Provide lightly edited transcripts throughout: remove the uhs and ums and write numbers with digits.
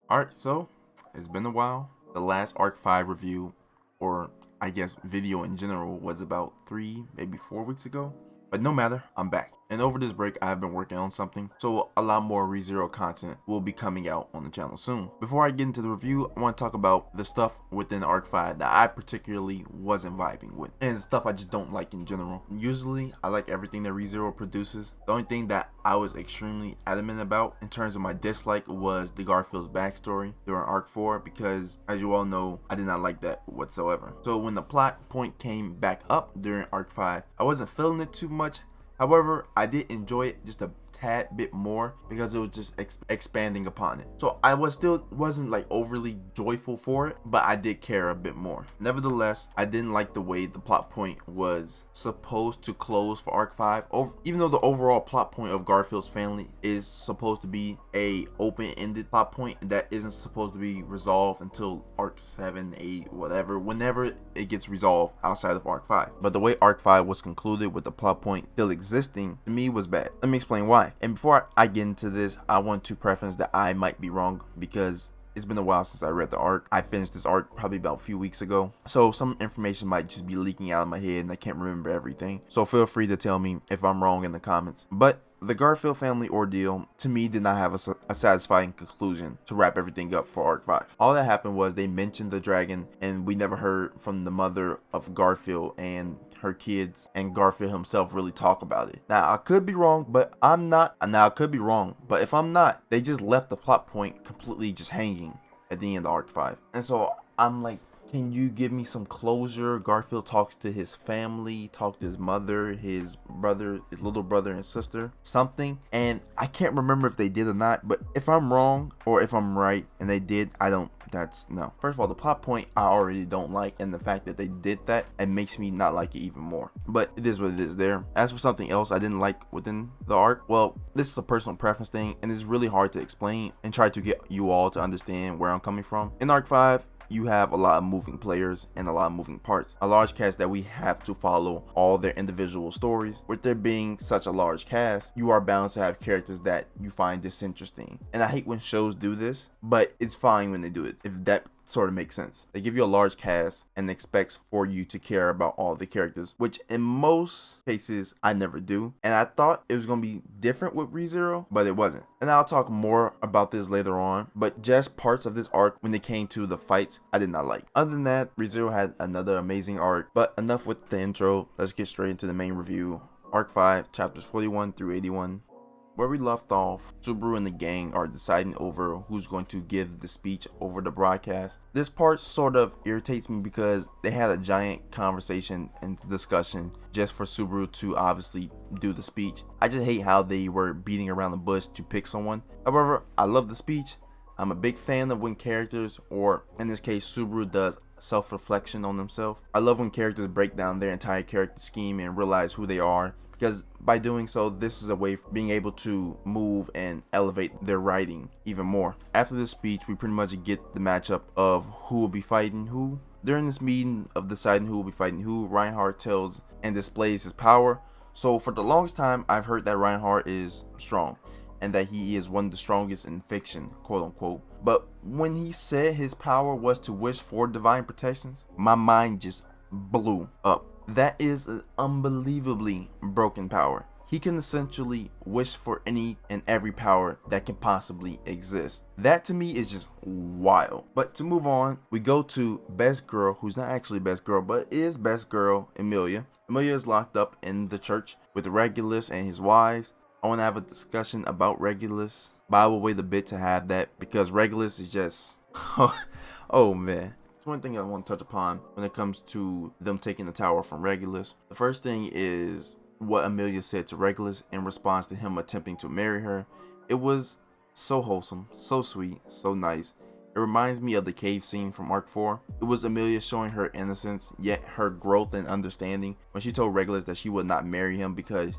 Alright, so it's been a while. The last Arc 5 review, or I guess video in general, was about 3, maybe 4 weeks ago. But no matter, I'm back. And over this break, I have been working on something, so a lot more ReZero content will be coming out on the channel soon. Before I get into the review, I want to talk about the stuff within Arc 5 that I particularly wasn't vibing with, and stuff I just don't like in general. Usually, I like everything that ReZero produces. The only thing that I was extremely adamant about in terms of my dislike was the Garfield's backstory during Arc 4, because as you all know, I did not like that whatsoever. So when the plot point came back up during Arc 5, I wasn't feeling it too much. However, I did enjoy it just a tad bit more because it was just expanding upon it. So I wasn't like overly joyful for it, but I did care a bit more. Nevertheless, I didn't like the way the plot point was supposed to close for Arc 5. Even though the overall plot point of Garfield's family is supposed to be a open-ended plot point that isn't supposed to be resolved until Arc 7, 8, whatever, whenever it gets resolved outside of Arc 5. But the way Arc 5 was concluded with the plot point still existing, to me, was bad. Let me explain why. And before I get into this, I want to preface that I might be wrong because it's been a while since I read the arc. I finished this arc probably about a few weeks ago, so some information might just be leaking out of my head and I can't remember everything. So feel free to tell me if I'm wrong in the comments. But the Garfield family ordeal, to me, did not have a satisfying conclusion to wrap everything up for Arc 5. All that happened was they mentioned the dragon, and we never heard from the mother of Garfield and her kids and Garfield himself really talk about it. Now, I could be wrong, but I'm not. Now, I could be wrong, but if I'm not, they just left the plot point completely just hanging at the end of Arc 5. And so I'm like, can you give me some closure? Garfield talks to his family, talks to his mother, his brother, his little brother and sister, something. And I can't remember if they did or not, but if I'm wrong or if I'm right and they did, that's no. First of all, the plot point I already don't like, and the fact that they did that, it makes me not like it even more. But it is what it is there. As for something else I didn't like within the arc, well, this is a personal preference thing, and it's really hard to explain and try to get you all to understand where I'm coming from. In Arc 5, you have a lot of moving players and a lot of moving parts, a large cast that we have to follow all their individual stories. With there being such a large cast, you are bound to have characters that you find disinteresting, and I hate when shows do this, but it's fine when they do it, if that sort of makes sense. They give you a large cast and expects for you to care about all the characters, which in most cases I never do. And I thought it was going to be different with ReZero, but it wasn't. And I'll talk more about this later on, but just parts of this arc when it came to the fights I did not like. Other than that, ReZero had another amazing arc, but enough with the intro. Let's get straight into the main review. Arc 5, chapters 41 through 81. Where we left off, Subaru and the gang are deciding over who's going to give the speech over the broadcast. This part sort of irritates me because they had a giant conversation and discussion just for Subaru to obviously do the speech. I just hate how they were beating around the bush to pick someone. However, I love the speech. I'm a big fan of when characters, or in this case Subaru, does self-reflection on themselves. I love when characters break down their entire character scheme and realize who they are, because by doing so, this is a way for being able to move and elevate their writing even more. After this speech, we pretty much get the matchup of who will be fighting who. During this meeting of deciding who will be fighting who, Reinhardt tells and displays his power. So for the longest time, I've heard that Reinhardt is strong and that he is one of the strongest in fiction, quote unquote. But when he said his power was to wish for divine protections, my mind just blew up. That is an unbelievably broken power. He can essentially wish for any and every power that can possibly exist. That to me is just wild. But to move on, we go to Best Girl, who's not actually Best Girl, but is Best Girl Emilia. Emilia is locked up in the church with Regulus and his wives. I want to have a discussion about Regulus, but I will wait a bit to have that because Regulus is just, oh man. One thing I want to touch upon when it comes to them taking the tower from Regulus. The first thing is what Emilia said to Regulus in response to him attempting to marry her. It was so wholesome, so sweet, so nice. It reminds me of the cave scene from Arc 4. It was Emilia showing her innocence, yet her growth and understanding when she told Regulus that she would not marry him because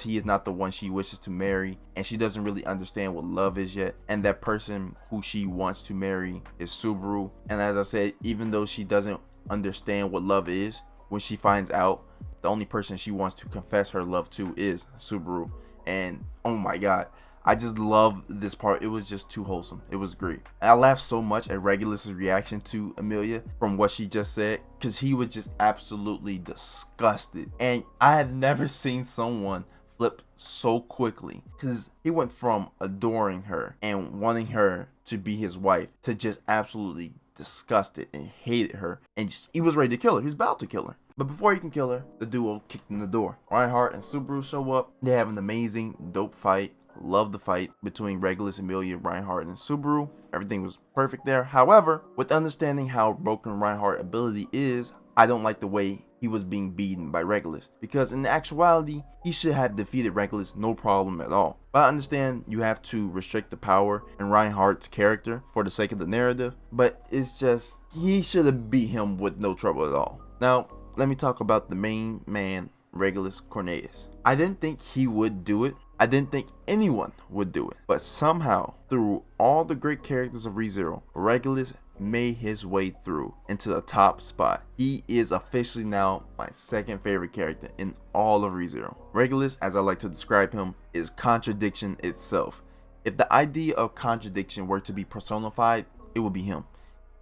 he is not the one she wishes to marry, and she doesn't really understand what love is yet, and that person who she wants to marry is Subaru. And as I said, even though she doesn't understand what love is, when she finds out, the only person she wants to confess her love to is Subaru. And oh my god, I just love this part. It was just too wholesome. It was great. And I laughed so much at Regulus's reaction to Amelia from what she just said, because he was just absolutely disgusted. And I had never seen someone flip so quickly, because he went from adoring her and wanting her to be his wife to just absolutely disgusted and hated her, and just he was ready to kill her. He was about to kill her. But before he can kill her, the duo kicked in the door. Reinhardt and Subaru show up. They have an amazing, dope fight. Love the fight between Regulus, Amelia, Reinhardt, and Subaru. Everything was perfect there. However, with understanding how broken Reinhardt's ability is, I don't like the way he was being beaten by Regulus, because in actuality, he should have defeated Regulus no problem at all. But I understand you have to restrict the power in Reinhardt's character for the sake of the narrative, but it's just, he should have beat him with no trouble at all. Now, let me talk about the main man, Regulus Cornelius. I didn't think he would do it. I didn't think anyone would do it. But somehow, through all the great characters of ReZero, Regulus made his way through into the top spot. He is officially now my second favorite character in all of ReZero. Regulus, as I like to describe him, is contradiction itself. If the idea of contradiction were to be personified, it would be him.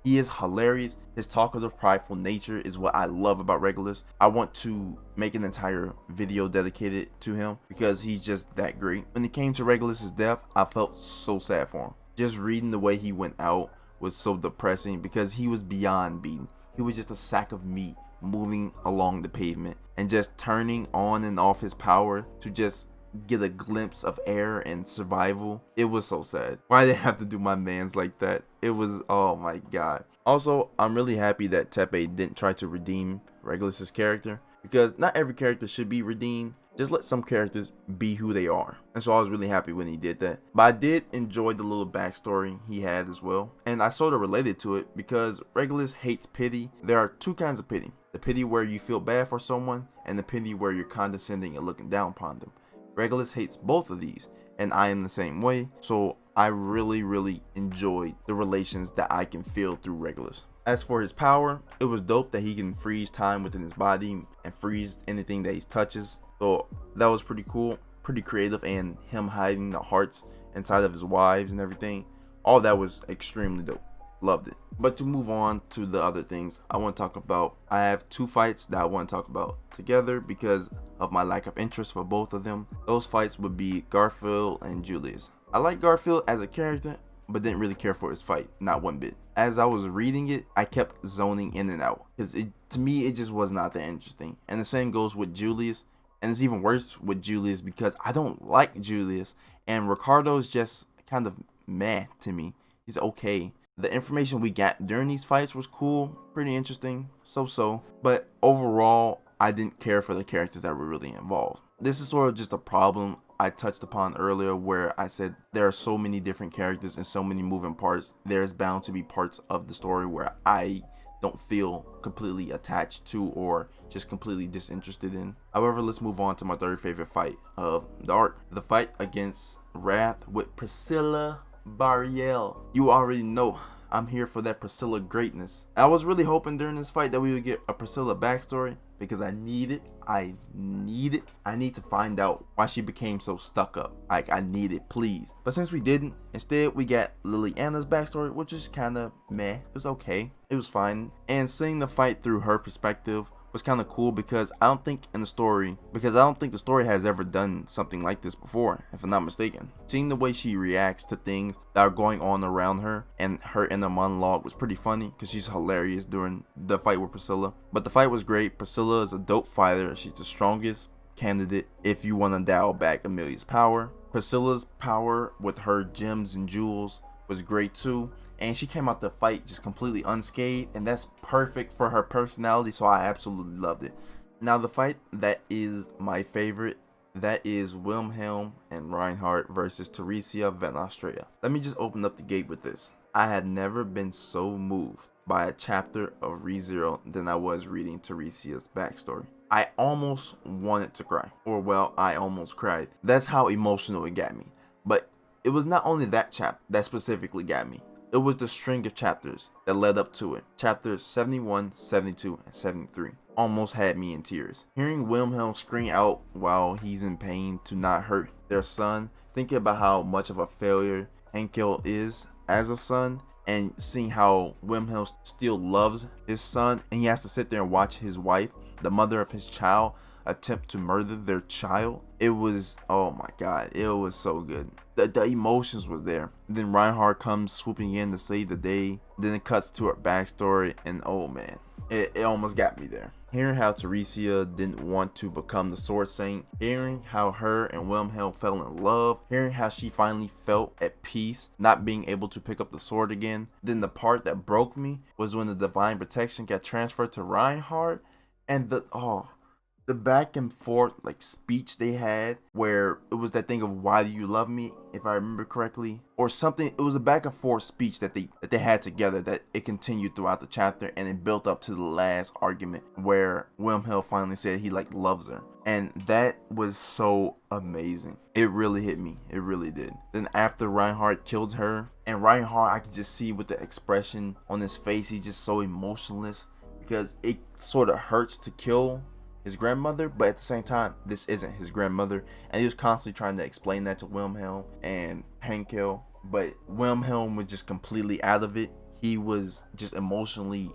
He is hilarious. His talkative, prideful nature is what I love about Regulus. I want to make an entire video dedicated to him because he's just that great. When it came to Regulus's death, I felt so sad for him. Just reading the way he went out was so depressing, because he was beyond beaten. He was just a sack of meat moving along the pavement and just turning on and off his power to just get a glimpse of air and survival. It was so sad. Why did I have to do my mans like that? It was, oh my god. Also, I'm really happy that Tepe didn't try to redeem Regulus's character, because not every character should be redeemed. Just let some characters be who they are. And so I was really happy when he did that. But I did enjoy the little backstory he had as well. And I sort of related to it because Regulus hates pity. There are two kinds of pity. The pity where you feel bad for someone, and the pity where you're condescending and looking down upon them. Regulus hates both of these, and I am the same way. So I really enjoyed the relations that I can feel through Regulus. As for his power, it was dope that he can freeze time within his body and freeze anything that he touches. So that was pretty cool, pretty creative, and him hiding the hearts inside of his wives and everything, all that was extremely dope. Loved it. But to move on to the other things I want to talk about, I have two fights that I want to talk about together because of my lack of interest for both of them. Those fights would be Garfield and Julius. I like Garfield as a character, but didn't really care for his fight, not one bit. As I was reading it, I kept zoning in and out because to me it just was not that interesting. And the same goes with Julius. And it's even worse with Julius because I don't like Julius, and Ricardo is just kind of meh to me. He's okay. The information we got during these fights was cool, pretty interesting, so. But overall, I didn't care for the characters that were really involved. This is sort of just a problem I touched upon earlier, where I said there are so many different characters and so many moving parts. There's bound to be parts of the story where I don't feel completely attached to or just completely disinterested in. However, let's move on to my third favorite fight of the arc. The fight against Wrath with Priscilla Bariel. You already know I'm here for that Priscilla greatness. I was really hoping during this fight that we would get a Priscilla backstory because I need it. I need to find out why she became so stuck up. Like, I need it, please. But since we didn't, instead we got Liliana's backstory, which is kind of meh. It was okay. It was fine. And seeing the fight through her perspective was kind of cool because I don't think the story has ever done something like this before, if I'm not mistaken. Seeing the way she reacts to things that are going on around her and her inner monologue was pretty funny because she's hilarious during the fight with Priscilla. But the fight was great. Priscilla is a dope fighter. She's the strongest candidate if you want to dial back Amelia's power. Priscilla's power with her gems and jewels was great too. And she came out the fight just completely unscathed, and that's perfect for her personality, so I absolutely loved it. Now the fight that is my favorite, that is Wilhelm and Reinhardt versus Theresia Van Austria. Let me just open up the gate with this. I had never been so moved by a chapter of ReZero than I was reading Theresia's backstory. I almost wanted to cry, or well, I almost cried. That's how emotional it got me. But it was not only that chapter that specifically got me. It was the string of chapters that led up to it. Chapters 71, 72, and 73 almost had me in tears. Hearing Wilhelm scream out while he's in pain to not hurt their son, thinking about how much of a failure Henkel is as a son, and seeing how Wilhelm still loves his son, and he has to sit there and watch his wife, the mother of his child, attempt to murder their child. It was, oh my god, it was so good. The emotions was there. Then Reinhardt comes swooping in to save the day. Then it cuts to her backstory, and oh man, it almost got me there. Hearing how Theresia didn't want to become the Sword Saint, hearing how her and Wilhelm fell in love, hearing how she finally felt at peace, not being able to pick up the sword again. Then the part that broke me was when the divine protection got transferred to Reinhardt, and the back and forth like speech they had, where it was that thing of why do you love me, if I remember correctly, or something. It was a back and forth speech that they had together, that it continued throughout the chapter, and it built up to the last argument where Wilhelm finally said he like loves her, and that was so amazing. It really hit me, it really did. Then after Reinhardt killed her, and Reinhardt, I could just see with the expression on his face, he's just so emotionless, because it sort of hurts to kill his grandmother, but at the same time, this isn't his grandmother, and he was constantly trying to explain that to Wilhelm and Henkel, but Wilhelm was just completely out of it. He was just emotionally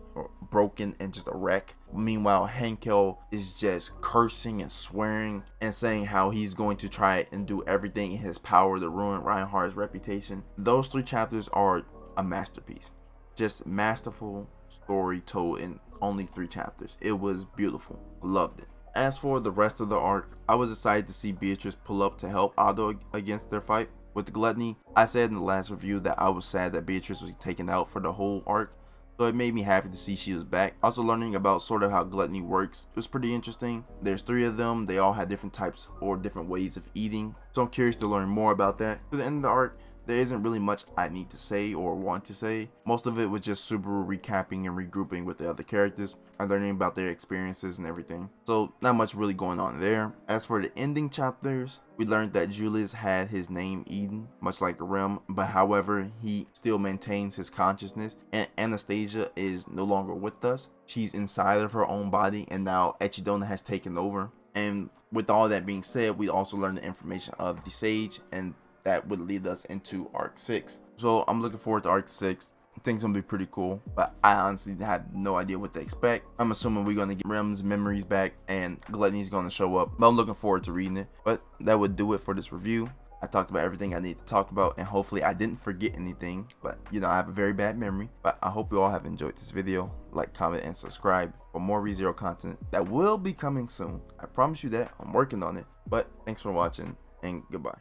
broken and just a wreck. Meanwhile, Henkel is just cursing and swearing and saying how he's going to try and do everything in his power to ruin Reinhardt's reputation. Those 3 chapters are a masterpiece. Just masterful story told in only 3 chapters. It was beautiful. Loved it. As for the rest of the arc, I was excited to see Beatrice pull up to help Otto against their fight with Gluttony. I said in the last review that I was sad that Beatrice was taken out for the whole arc, so it made me happy to see she was back. Also learning about sort of how Gluttony works was pretty interesting. There's 3 of them. They all had different types or different ways of eating, so I'm curious to learn more about that. To the end of the arc, there isn't really much I need to say or want to say. Most of it was just Subaru recapping and regrouping with the other characters and learning about their experiences and everything. So not much really going on there. As for the ending chapters, we learned that Julius had his name Eden, much like Rem, but however, he still maintains his consciousness, and Anastasia is no longer with us. She's inside of her own body, and now Echidona has taken over. And with all that being said, we also learned the information of the Sage, and that would lead us into arc 6. So I'm looking forward to arc 6. I think it's gonna be pretty cool, but I honestly have no idea what to expect. I'm assuming we're gonna get Rem's memories back and Gluttony's gonna show up, but I'm looking forward to reading it. But that would do it for this review. I talked about everything I need to talk about, and hopefully I didn't forget anything, but you know, I have a very bad memory. But I hope you all have enjoyed this video. Like, comment, and subscribe for more ReZero content that will be coming soon. I promise you that. I'm working on it. But thanks for watching, and goodbye.